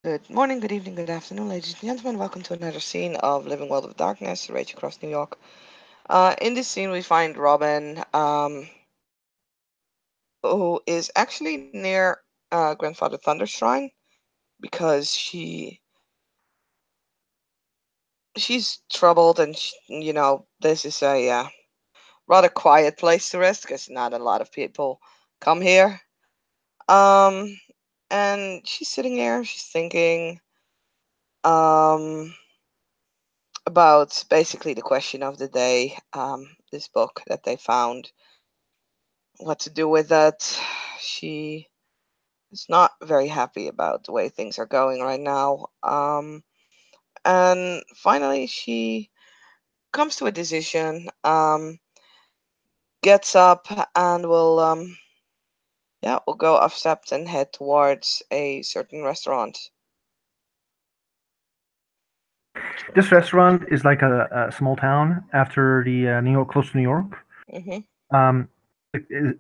Good morning, good evening, good afternoon, ladies and gentlemen. Welcome to another scene of Living World of Darkness, Rage Across New York. In this scene, we find Robin, who is actually near Grandfather Thunder's shrine because she's troubled, and this is a rather quiet place to rest because not a lot of people come here. Um, and she's sitting here, she's thinking. Um, about basically the question of the day, this book that they found, what to do with that. She is not very happy about the way things are going right now. And finally, she comes to a decision, gets up, and will go off steps and head towards a certain restaurant. This restaurant is like a small town after the New York, close to New York. Hmm. Um,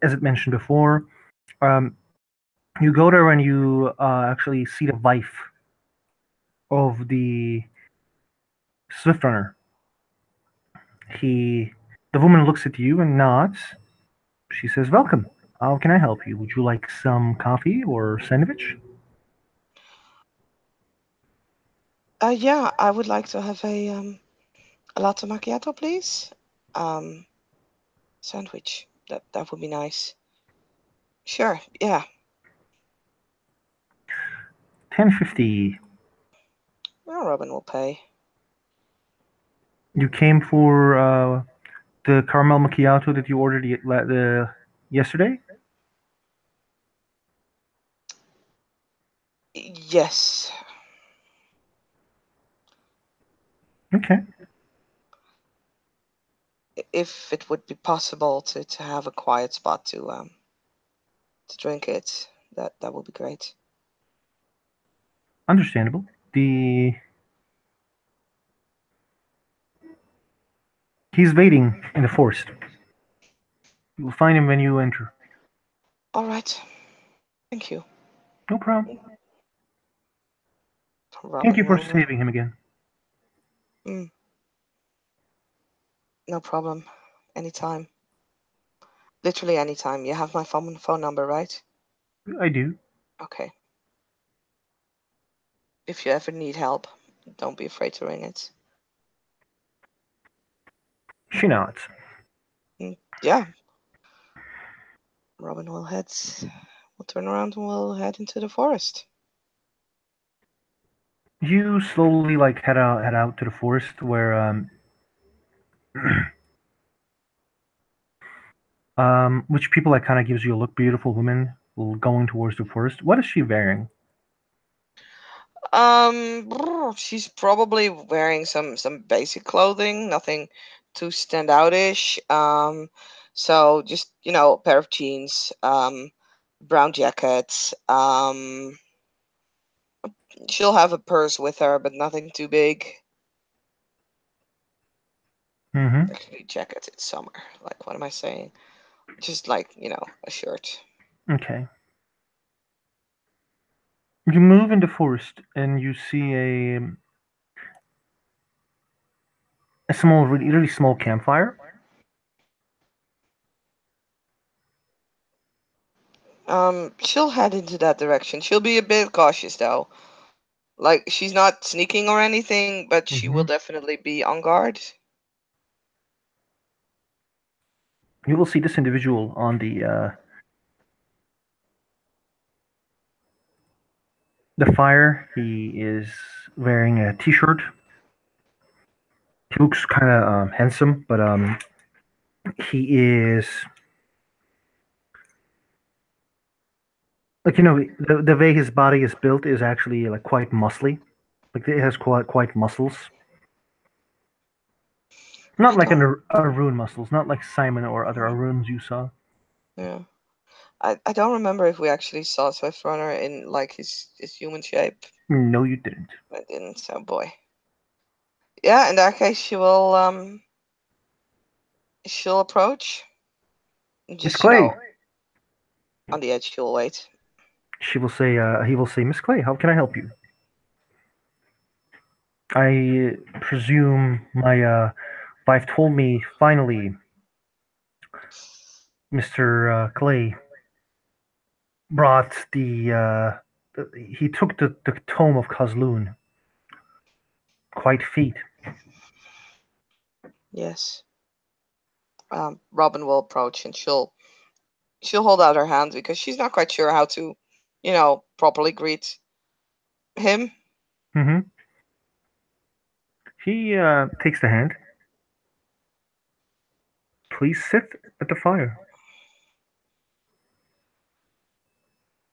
as it mentioned before, um, you go there and you actually see the wife of the Swift Runner. The woman looks at you and nods. She says, "Welcome. How can I help you? Would you like some coffee or sandwich?" Yeah, I would like to have a latte macchiato, please. Um, Sandwich. That would be nice. Sure. Yeah. 10:50. Well, Robin will pay. You came for the caramel macchiato that you ordered yesterday. Yes. Okay. If it would be possible to have a quiet spot to drink it, that would be great. Understandable. The He's waiting in the forest. You will find him when you enter. All right. Thank you. No problem. Thank Robin you for will. saving him again. Mm, no problem. Anytime. Literally anytime. You have my phone number, right? I do. Okay. If you ever need help, don't be afraid to ring it. She nods. Yeah. Robin will head. We'll turn around and we'll head into the forest. You slowly head out to the forest where which people that kind of gives you a look. Beautiful woman going towards the forest. What is she wearing? She's probably wearing some basic clothing, nothing too standoutish. So just a pair of jeans, brown jackets. She'll have a purse with her, but nothing too big. Mm-hmm. Actually, jacket, it's summer. Like, what am I saying? Just like a shirt. Okay. You move in the forest and you see a small, really, really small campfire. She'll head into that direction. She'll be a bit cautious though. Like, she's not sneaking or anything, but she will Mm-hmm. definitely be on guard. You will see this individual on the fire. He is wearing a t-shirt. He looks kind of handsome, but he is like the way his body is built is actually like quite muscly. Like it has quite muscles. Not I like don't. an Arun muscles, not like Simon or other Aruns you saw. Yeah. I don't remember if we actually saw Swift Runner in like his human shape. No, you didn't. I didn't, so boy. Yeah, in that case she'll approach. Miss Just, Clay. on the edge she'll wait. She will say. He will say, Miss Clay, how can I help you? I presume my wife told me finally, Mr. Clay brought he took the tome of Kazloon quite feat. Yes. Robin will approach and she'll hold out her hand because she's not quite sure how to, properly greet him. Mm-hmm. He takes the hand. Please sit at the fire.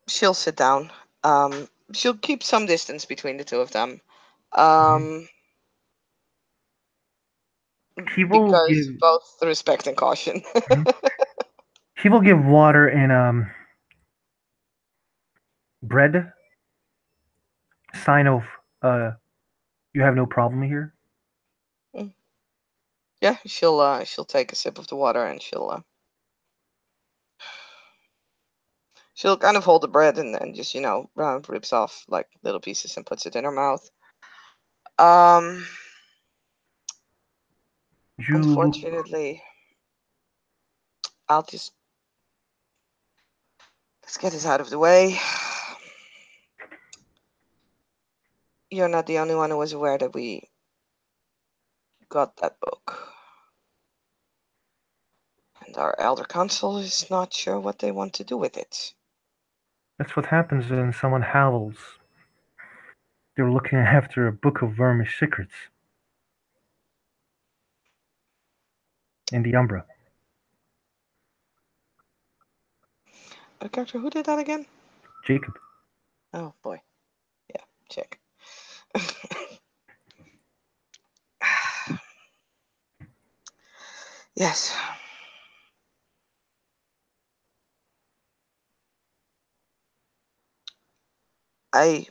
She'll sit down. She'll keep some distance between the two of them. Mhm. Um, He will because give. both respect and caution. Mhm. He will give water and bread. Sign of uh, you have no problem here. Yeah, she'll take a sip of the water and she'll kind of hold the bread and just rips off like little pieces and puts it in her mouth. Um, You look. unfortunately, I'll just let's get this out of the way. You're not the only one who was aware that we got that book, and our elder council is not sure what they want to do with it. That's what happens when someone howls. They're looking after a book of Vermish secrets in the Umbra. A character who did that again? Jacob. Oh boy, yeah, check. Yes, I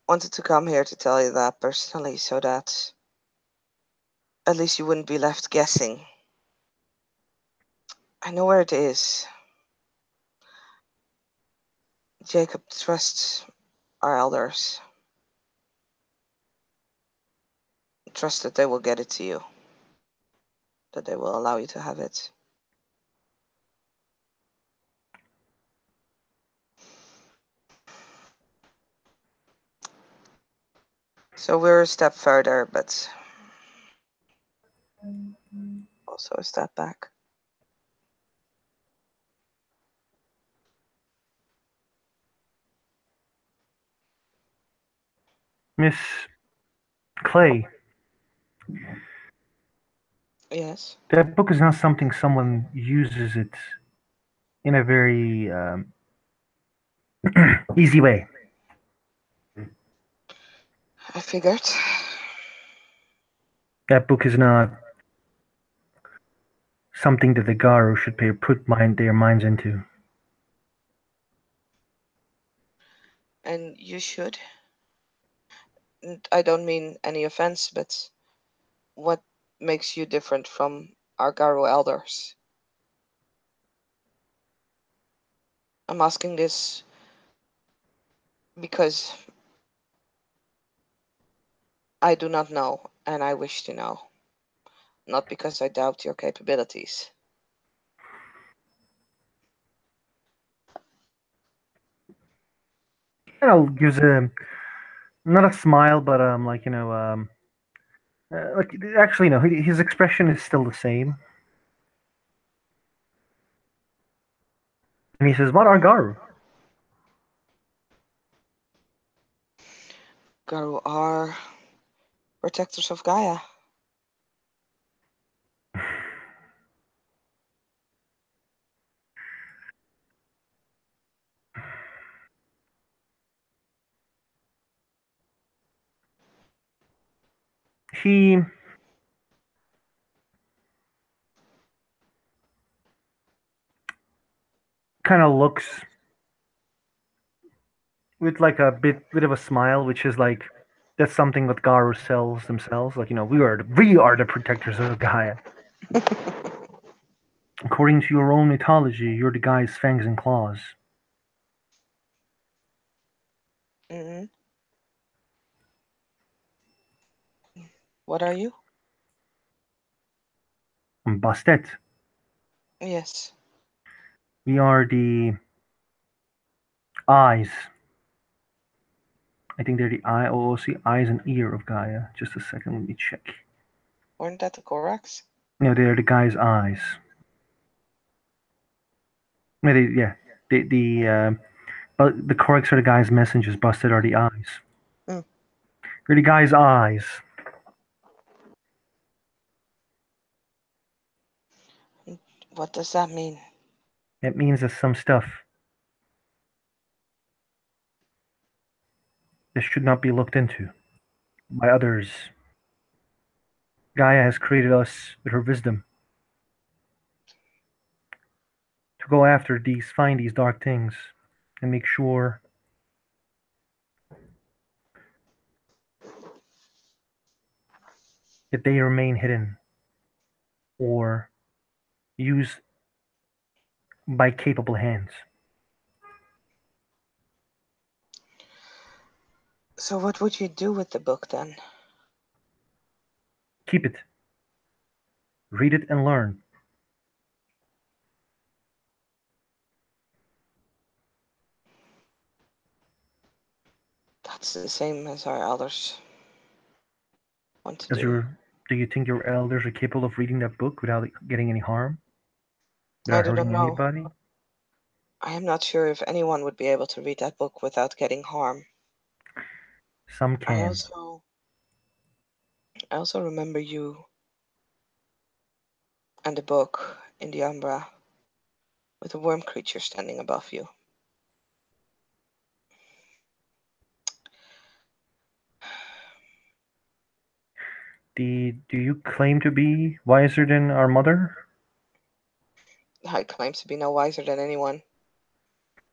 wanted to come here to tell you that personally, so that at least you wouldn't be left guessing. I know where it is. Jacob trusts our elders. Trust that they will get it to you, that they will allow you to have it. So we're a step further, but also a step back. Miss Clay, Yes. that book is not something someone uses it in a very easy way. I figured. That book is not something that the Garo should their minds into. And you should. And I don't mean any offense, but what makes you different from our Garo elders? I'm asking this because I do not know, and I wish to know. Not because I doubt your capabilities. Gives a not a smile, but like actually no, his expression is still the same, and he says, "What are Garu?" Garo are protectors of Gaia. He kind of looks with like a bit of a smile, which is like that's something that Garu sells themselves. Like we are the protectors of Gaia. According to your own mythology, you're the guy's fangs and claws. Hmm. What are you? Bastet. Yes. We are the eyes. I think they're the IOOC, eyes and ear of Gaia. Just a second, let me check. Weren't that the Korax? No, they're the guy's eyes. No, yeah, but the corrects are the guy's messengers. Busted are the eyes. Hmm. They're the guy's eyes. What does that mean? It means that some stuff that should not be looked into by others. Gaia has created us with her wisdom to go after these, find these dark things, and make sure that they remain hidden or used by capable hands. So what would you do with the book then? Keep it, read it, and learn. That's the same as our elders want to Does do. your do you think your elders are capable of reading that book without getting any harm, I without don't hurting know. anybody? I am not sure if anyone would be able to read that book without getting harm. Some I can. also I also remember you and the book in the Umbra with a worm creature standing above you. Do you claim to be wiser than our mother? I claim to be no wiser than anyone.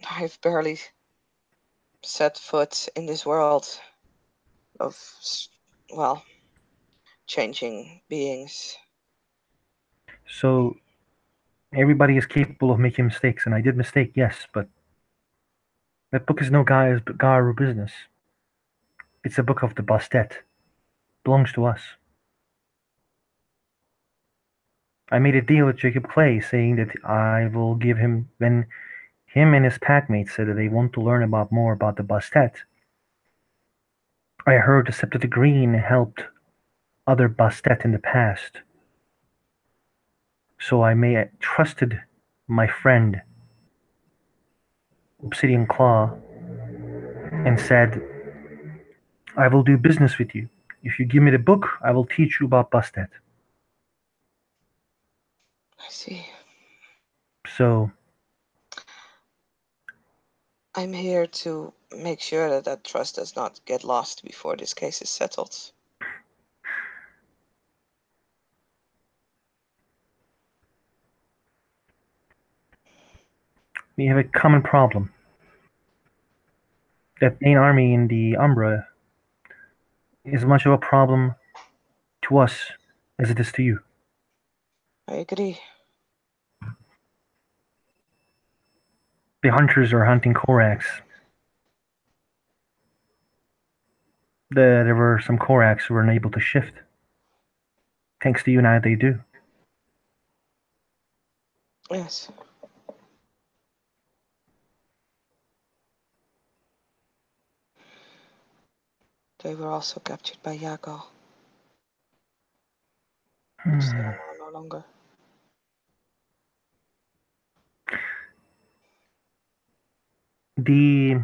I've barely set foot in this world of, well, changing beings. So everybody is capable of making mistakes, and I did mistake, yes, but that book is no guy's Garu business. It's a book of the Bastet. Belongs to us. I made a deal with Jacob Clay saying that I will give him when him and his packmates said that they want to learn about more about the Bastet. I heard the Scepter the Green helped other Bastet in the past, so I may trusted my friend Obsidian Claw and said, I will do business with you. If you give me the book, I will teach you about Bastet. I see. So I'm here to make sure that that trust does not get lost before this case is settled. we have a common problem. That main army in the Umbra is much of a problem to us as it is to you. I agree. The hunters are hunting Korax. There were some Korax who were unable to shift. Thanks to you now they do. Yes. They were also captured by Yago, which they Hmm. are now no longer. The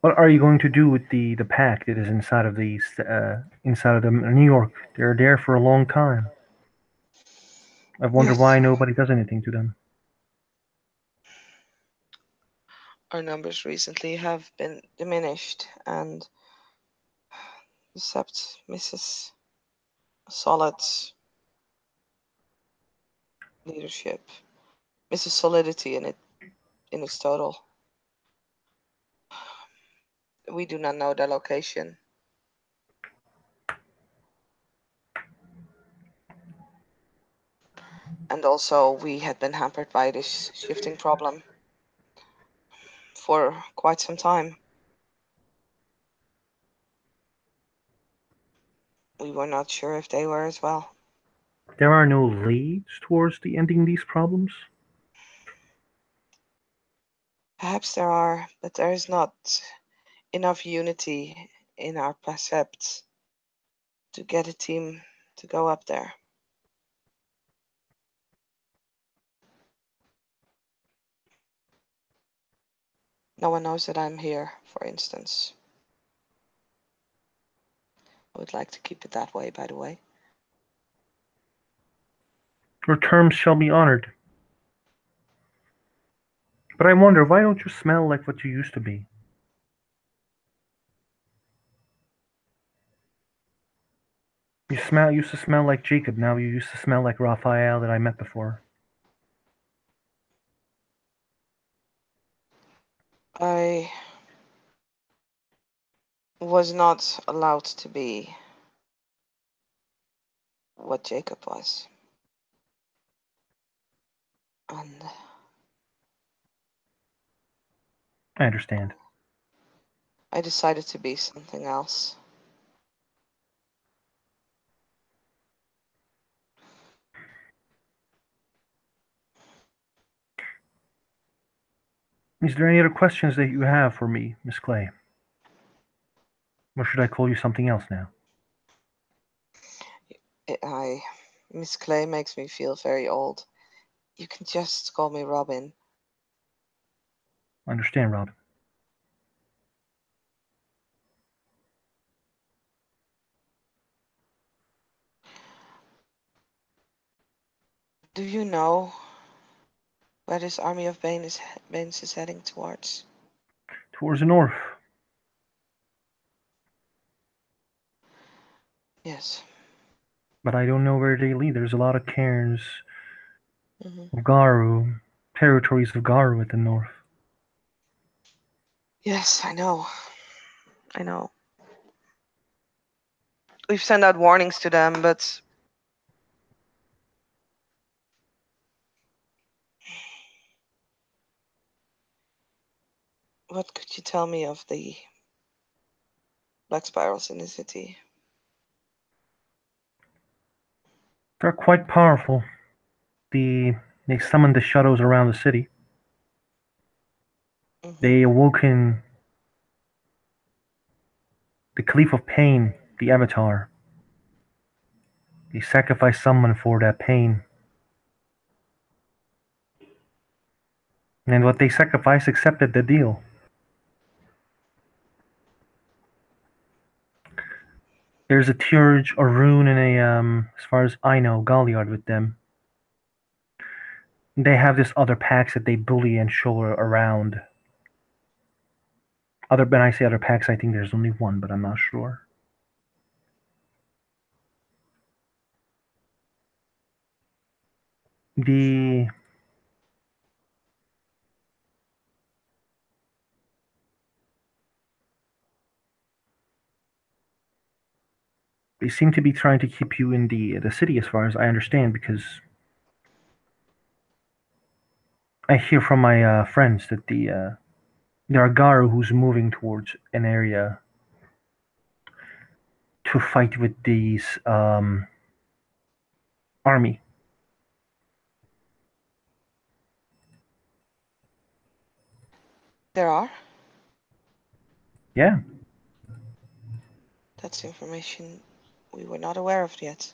what are you going to do with the pack that is inside of these inside of the New York? They're there for a long time. I wonder Yes. why nobody does anything to them. Our numbers recently have been diminished, and except Mrs. Solid's leadership, Mrs. Solidity in its total. We do not know their location. And also, we had been hampered by this shifting problem for quite some time. We were not sure if they were as well. There are no leads towards the ending these problems. Perhaps there are, but there is not enough unity in our precepts to get a team to go up there. No one knows that I'm here, for instance. I would like to keep it that way, by the way. Your terms shall be honored. But I wonder, why don't you smell like what you used to be? Used to smell like Jacob, now you used to smell like Raphael that I met before. I was not allowed to be what Jacob was. And I understand. I decided to be something else. Is there any other questions that you have for me, Miss Clay? Or should I call you something else now? I Miss Clay makes me feel very old. You can just call me Robin. I understand, Rob. Do you know where this army of Banes is heading towards? Towards the north. Yes. But I don't know where they lead. There's a lot of cairns Hmm. of Garu, territories of Garu at the north. Yes, I know. I know. We've sent out warnings to them, but what could you tell me of the black spirals in the city? They're quite powerful. They summoned the shadows around the city. Hmm. They awoken the Caliph of Pain, the Avatar. They sacrificed someone for that pain. And what they sacrificed accepted the deal. There's a Turge, a rune, and as far as I know, Galliard with them. They have this other packs that they bully and show around. When I say other packs, I think there's only one, but I'm not sure. The They seem to be trying to keep you in the city, as far as I understand, because I hear from my friends that there are Garu who's moving towards an area to fight with these army. There are. Yeah. That's information we were not aware of yet.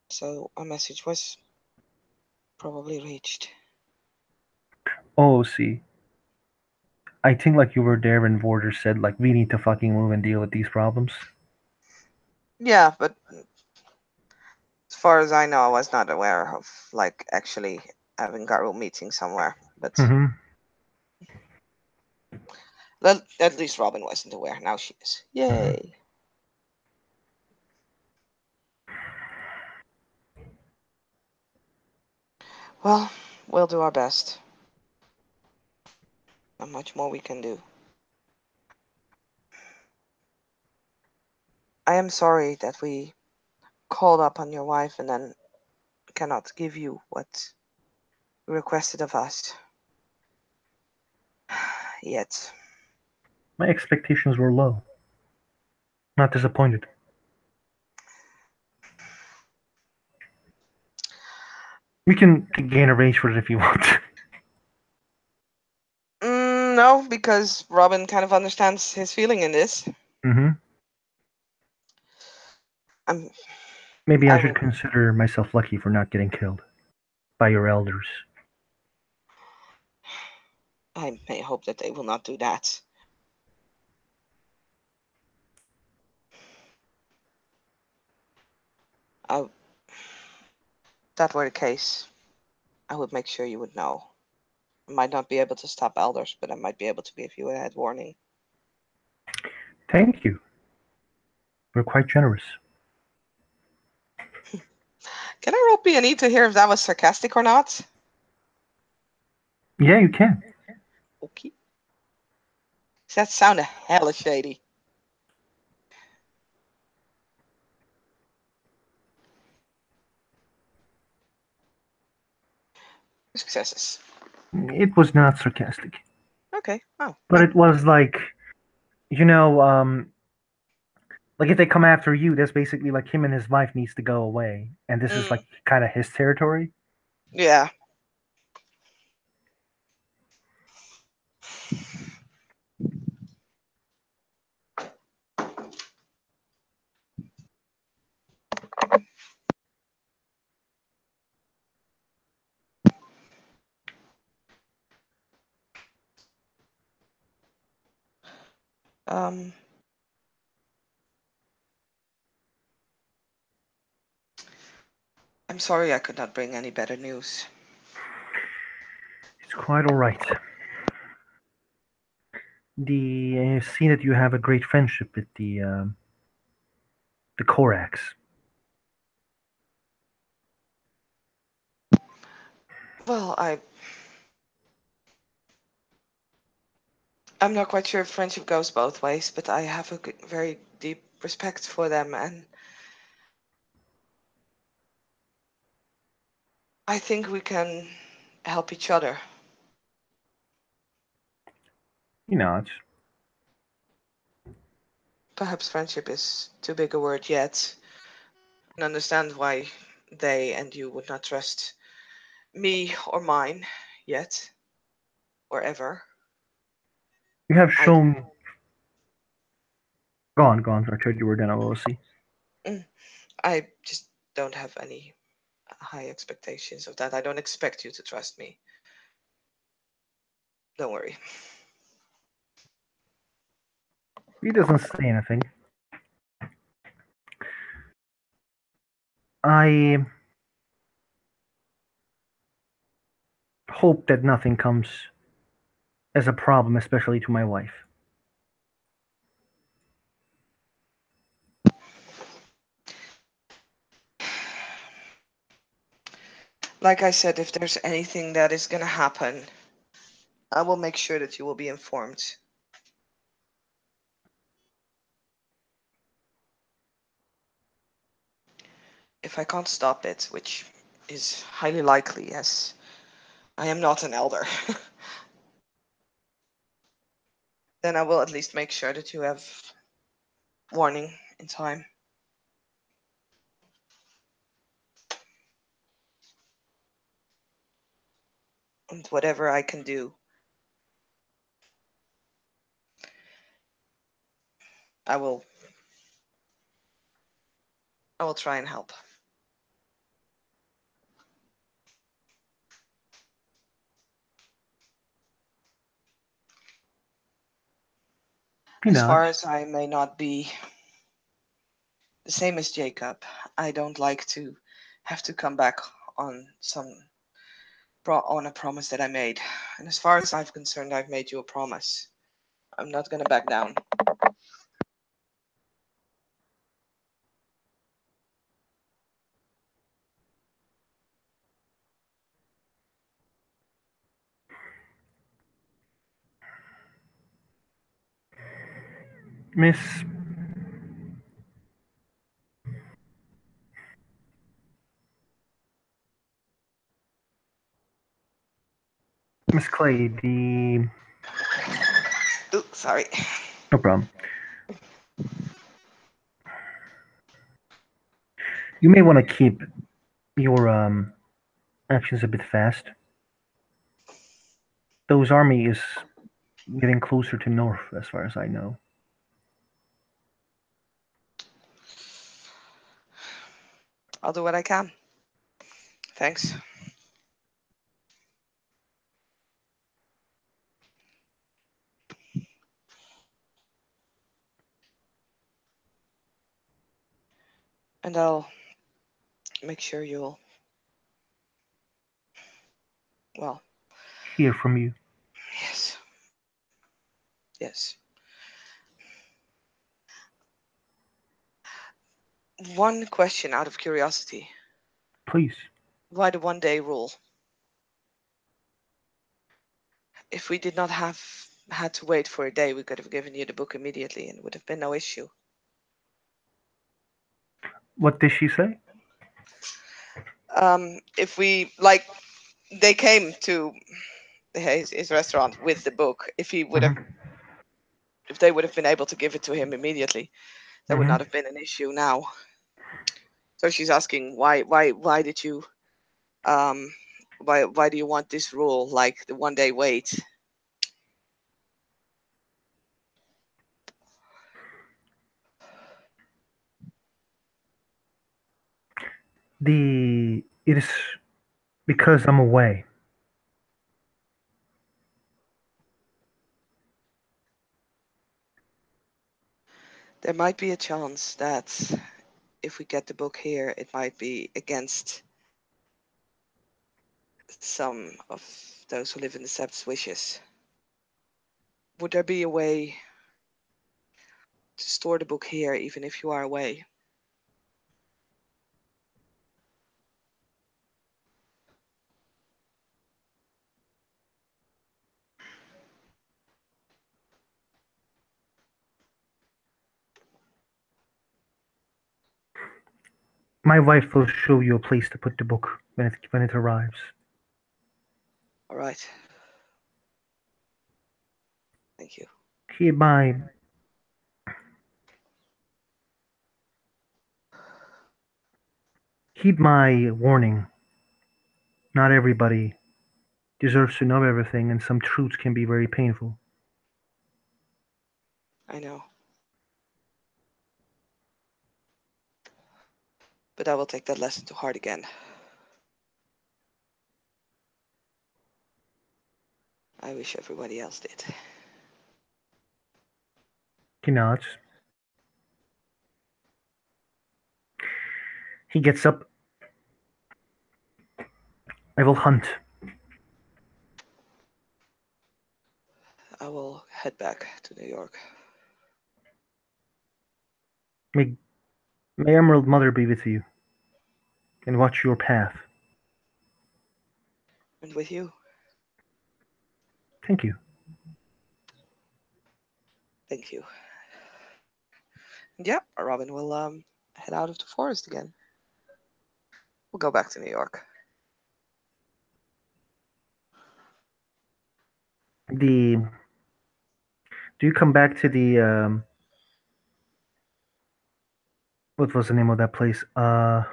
So our message was probably reached. Oh, see. I think like you were there when Vorder said like we need to fucking move and deal with these problems. Yeah, but as far as I know, I was not aware of like actually having Garu meeting somewhere. But Mm-hmm. at least Robin wasn't aware. Now she is. Mm-hmm. Yay. Well, we'll do our best. Not much more we can do. I am sorry that we called up on your wife and then cannot give you what you requested of us yet. My expectations were low. Not disappointed. We can gain a range for it if you want. No, because Robin kind of understands his feeling in this. Hmm. I'm, Maybe I I should will. consider myself lucky for not getting killed by your elders. I may hope that they will not do that. I, that were the case, I would make sure you would know. I might not be able to stop elders, but I might be able to give you a head warning. Thank you. You're quite generous. Can I roll B&E to hear if that was sarcastic or not? Yeah, you can. Okay. That sounded hella shady. Successes. It was not sarcastic, Okay. Oh, but it was like, you know, like if they come after you, that's basically like him and his wife needs to go away, and this is mm, like kind of his territory. yeah. Um, I'm sorry I could not bring any better news. It's quite all right. The see that you have a great friendship with the Korax. Well, I'm not quite sure if friendship goes both ways, but I have a very deep respect for them, and I think we can help each other. You know, it's Perhaps friendship is too big a word yet. I understand why they and you would not trust me or mine yet or ever. you have I shown. Go on. I told you were done. I will see. mm, I just don't have any high expectations of that. I don't expect you to trust me. Don't worry. He doesn't say anything. I hope that nothing comes as a problem, especially to my wife. Like I said, if there's anything that is going to happen, I will make sure that you will be informed. If I can't stop it, which is highly likely, as I am not an elder, then I will at least make sure that you have warning in time. And whatever I can do, I will I will try and help. He As nods. far as I may not be the same as Jacob, I don't like to have to come back on on a promise that I made. And as far as I'm concerned, I've made you a promise. I'm not gonna back down. Miss, Miss Clay, the Ooh, sorry. no problem. You may want to keep your actions a bit fast. Those army is getting closer to north, as far as I know. I'll do what I can. Thanks. And I'll make sure you'll, well, Hear from you, yes, yes. One question out of curiosity. please. Why the 1 day rule? If we did not have had to wait for a day, we could have given you the book immediately and it would have been no issue. What did she say? If we, like, they came to his restaurant with the book, Mm-hmm. if they would have been able to give it to him immediately, that would Mm-hmm. not have been an issue now. So she's asking why did you um why do you want this rule, like the 1 day wait? It is because I'm away. There might be a chance that if we get the book here, it might be against some of those who live in the Sept's wishes. Would there be a way to store the book here even if you are away? My wife will show you a place to put the book when it arrives. All right. Thank you. Keep my keep my warning. Not everybody deserves to know everything, and some truths can be very painful. I know. But I will take that lesson to heart again. I wish everybody else did. He nods. He gets up. I will hunt. I will head back to New York. May, may Emerald Mother be with you, and watch your path. And with you. Thank you. Thank you. And yeah, Robin will head out of the forest again. We'll go back to New York. The Do you come back to the what was the name of that place? What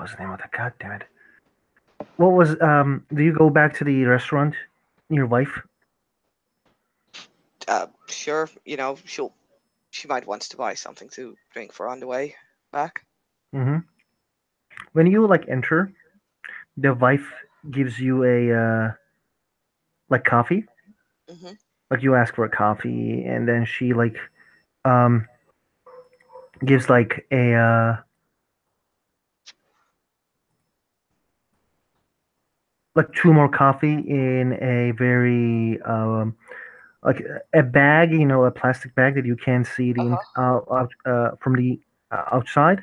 was the name of that? God damn it! What was Do you go back to the restaurant? Your wife? Sure, she might want to buy something to drink for on the way back. Mm-hmm. When you like enter, the wife gives you a like coffee. Hmm. Like you ask for a coffee, and then she um gives like a like two more coffee in a very like a bag, a plastic bag that you can't see Uh huh. from the outside.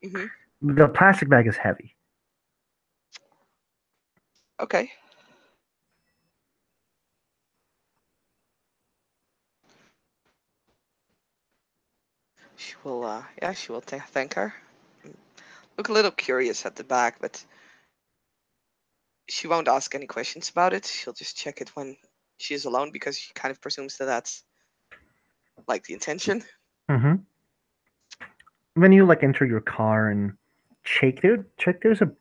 Hmm. The plastic bag is heavy. Okay. She will. Yeah, she will thank her. look a little curious at the back, but she won't ask any questions about it. She'll just check it when she is alone because she kind of presumes that that's like the intention. Mm-hmm. When you like enter your car and check there's a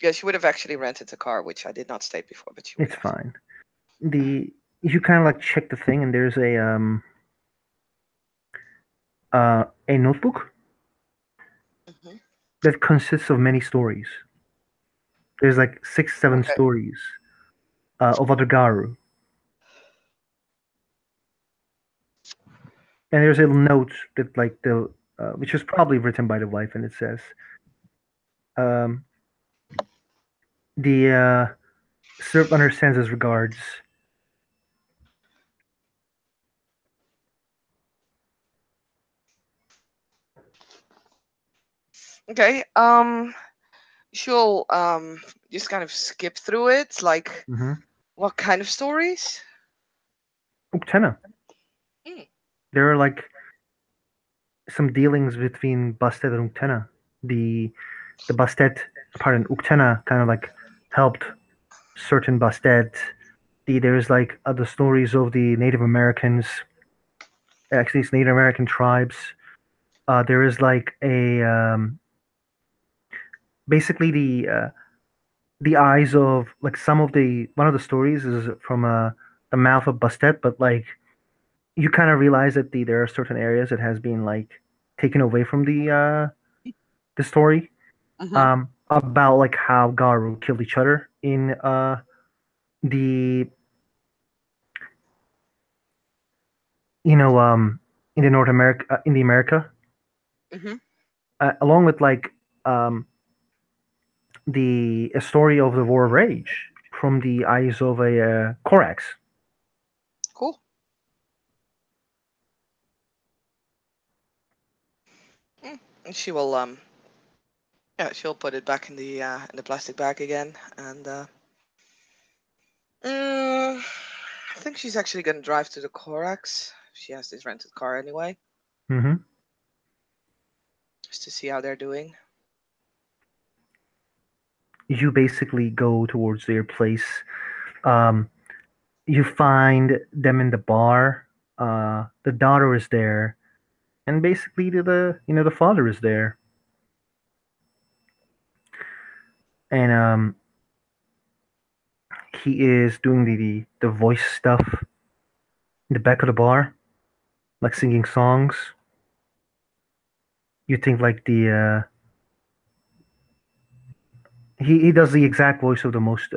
Yeah, she would have actually rented a car, which I did not state before, but she would it's have. fine. The you kind of like check the thing and there's a notebook Hmm. that consists of many stories. There's like six, seven Okay. stories of other Garu, and there's a note that like the which was probably written by the wife, and it says, um, "The servant understands his regards." Okay. She'll just kind of skip through it. Like, Mm-hmm. what kind of stories? Uktena. Mm, There are like some dealings between Bastet and Uktena. The Bastet, pardon, Uktena kind of like helped certain Bastet. There's like other stories of the Native Americans, actually it's Native American tribes. There is like a basically the eyes of like some of the one of the stories is from the mouth of Bastet, but like you kind of realize that there are certain areas that has been like taken away from the story mm-hmm. about like how Garu killed each other the you know in the North America in the America Mm-hmm. along with like um the a story of the War of Rage from the eyes of a Korax. Cool. Mm. And she will yeah, she'll put it back in the plastic bag again, and I think she's actually gonna drive to the Corax. She has this rented car anyway, Mm-hmm. just to see how they're doing. You basically go towards their place. Um, you find them in the bar. The daughter is there, and basically the father is there, and he is doing the voice stuff in the back of the bar, like Hmm. singing songs. You think like the he does the exact voice of the most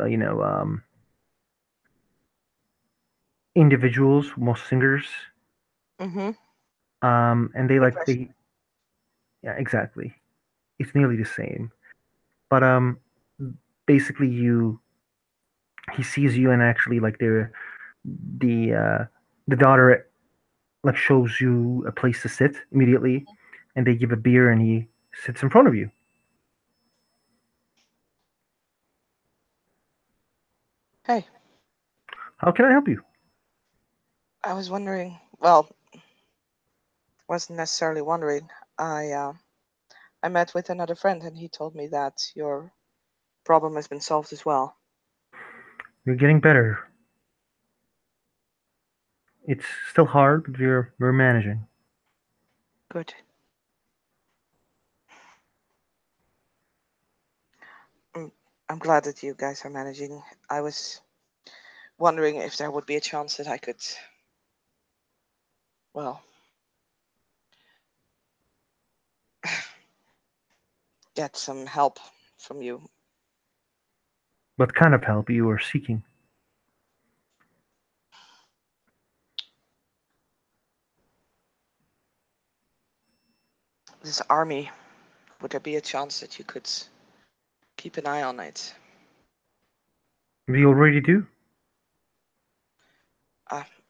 individuals, most singers, Mm-hmm. and they like Impression. they yeah exactly. It's nearly the same, but basically you he sees you and actually like the uh the daughter like shows you a place to sit immediately, and they give a beer and he sits in front of you. Hey, How can I help you? I was wondering. Well, wasn't necessarily wondering. I met with another friend, and he told me that your problem has been solved as well. You're getting better. It's still hard, but we're managing. Good. Mm, I'm glad that you guys are managing. I was wondering if there would be a chance that I could, well, get some help from you. What kind of help you are seeking? This army, would there be a chance that you could keep an eye on it? We already do.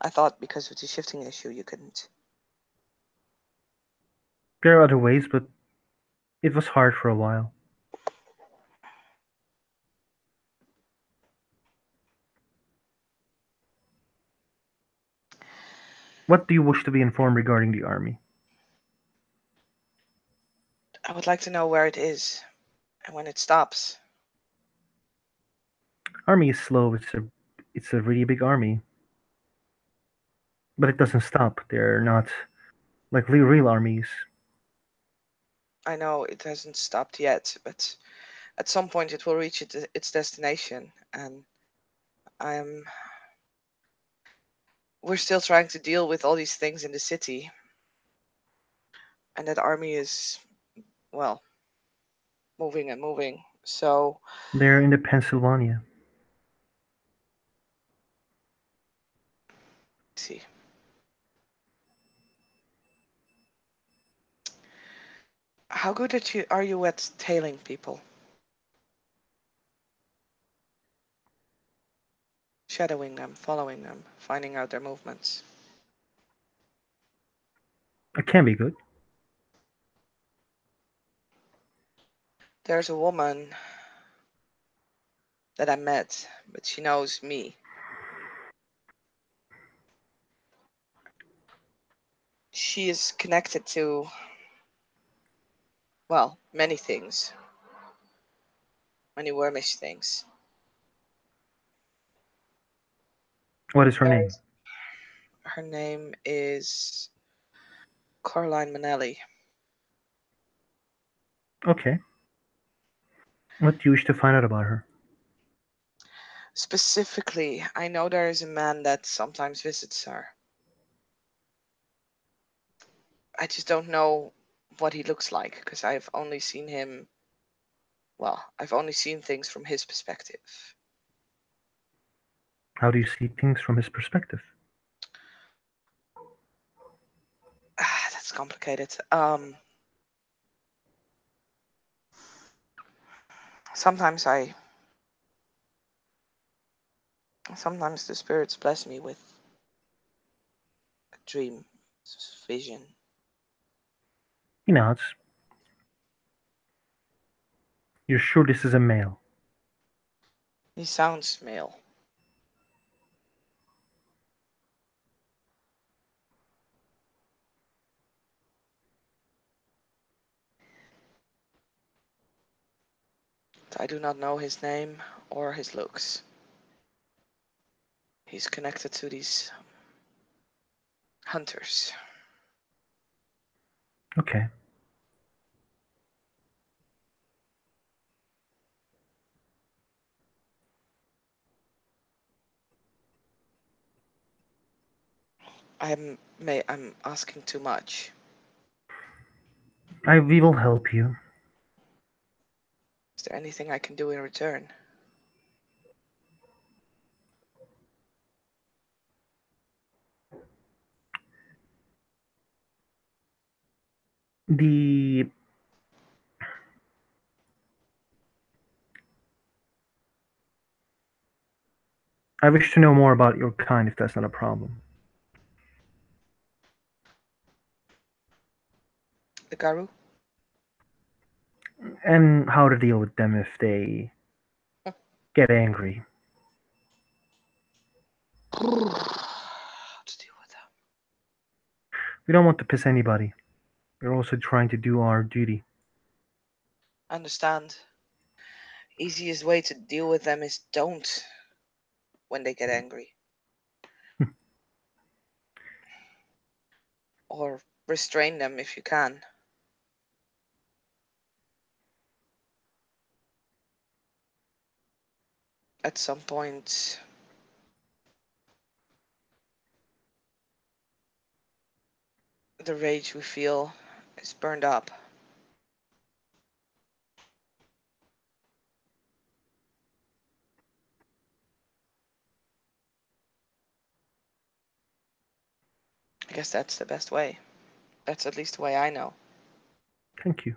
I thought because of the shifting issue you couldn't. There are other ways, but it was hard for a while. What do you wish to be informed regarding the army? I would like to know where it is and when it stops. Army is slow. It's a really big army, but it doesn't stop. They're not like real armies. I know it hasn't stopped yet, but at some point it will reach its destination, and I'm we're still trying to deal with all these things in the city, and that army is, well, moving and moving. So, They're in the Pennsylvania. let's see, how good are you at tailing people, shadowing them, following them, finding out their movements? It can be good. There's a woman that I met, but she knows me. She is connected to, well, many things, many wormish things. What is her name? There's Her name is Coraline Manelli. Okay. What do you wish to find out about her? Specifically, I know there is a man that sometimes visits her. I just don't know what he looks like because I've only seen him, well, I've only seen things from his perspective. How do you see things from his perspective? That's complicated. Sometimes sometimes the spirits bless me with a dream, vision. He nods. You're sure this is a male? He sounds male. I do not know his name or his looks. He's connected to these hunters. Okay. I'm asking too much. We will help you. Is there anything I can do in return? The I wish to know more about your kind if that's not a problem. The Garu? And how to deal with them if they get angry. How to deal with them? We don't want to piss anybody. We're also trying to do our duty. I understand. Easiest way to deal with them is don't when they get angry. Or restrain them if you can. At some point, the rage we feel is burned up. I guess that's the best way. That's at least the way I know. Thank you.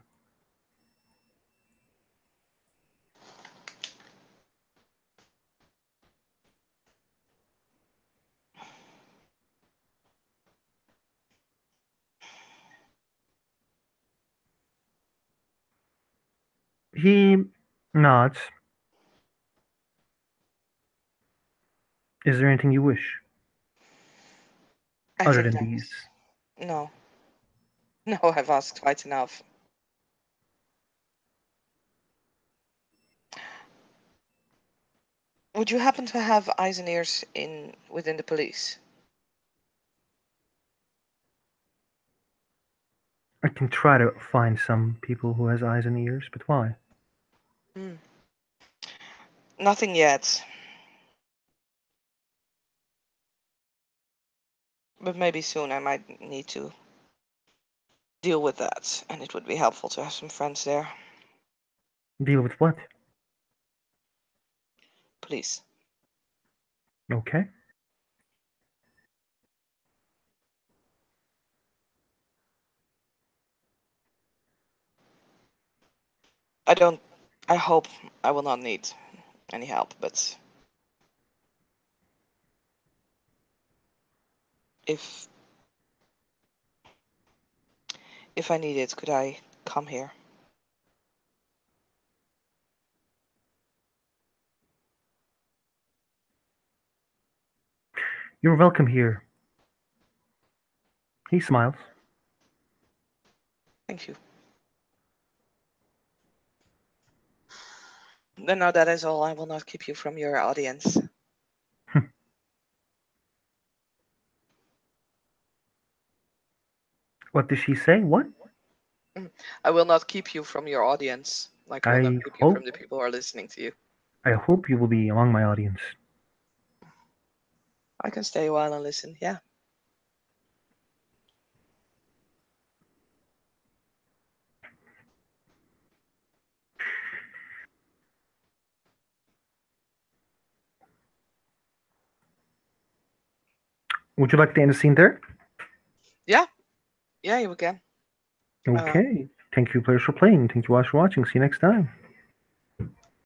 He nods. Is there anything you wish I other think than these? that's. No. No, I've asked quite enough. Would you happen to have eyes and ears in within the police? I can try to find some people who has eyes and ears, but why? Hmm. Nothing yet, but maybe soon I might need to deal with that, and it would be helpful to have some friends there. Deal with what? Please. Okay. I don't. I hope I will not need any help, but if if I need it, could I come here? You're welcome here. He smiles. Thank you. Then now that is all. I will not keep you from your audience. What does she say? What? I will not keep you from your audience. Like I will not I keep you from hope the people who are listening to you. I hope you will be among my audience. I can stay a while and listen. Yeah. Would you like to end the scene there? Yeah. Yeah, you can. Um, Okay. Thank you players for playing. Thank you guys for watching. See you next time.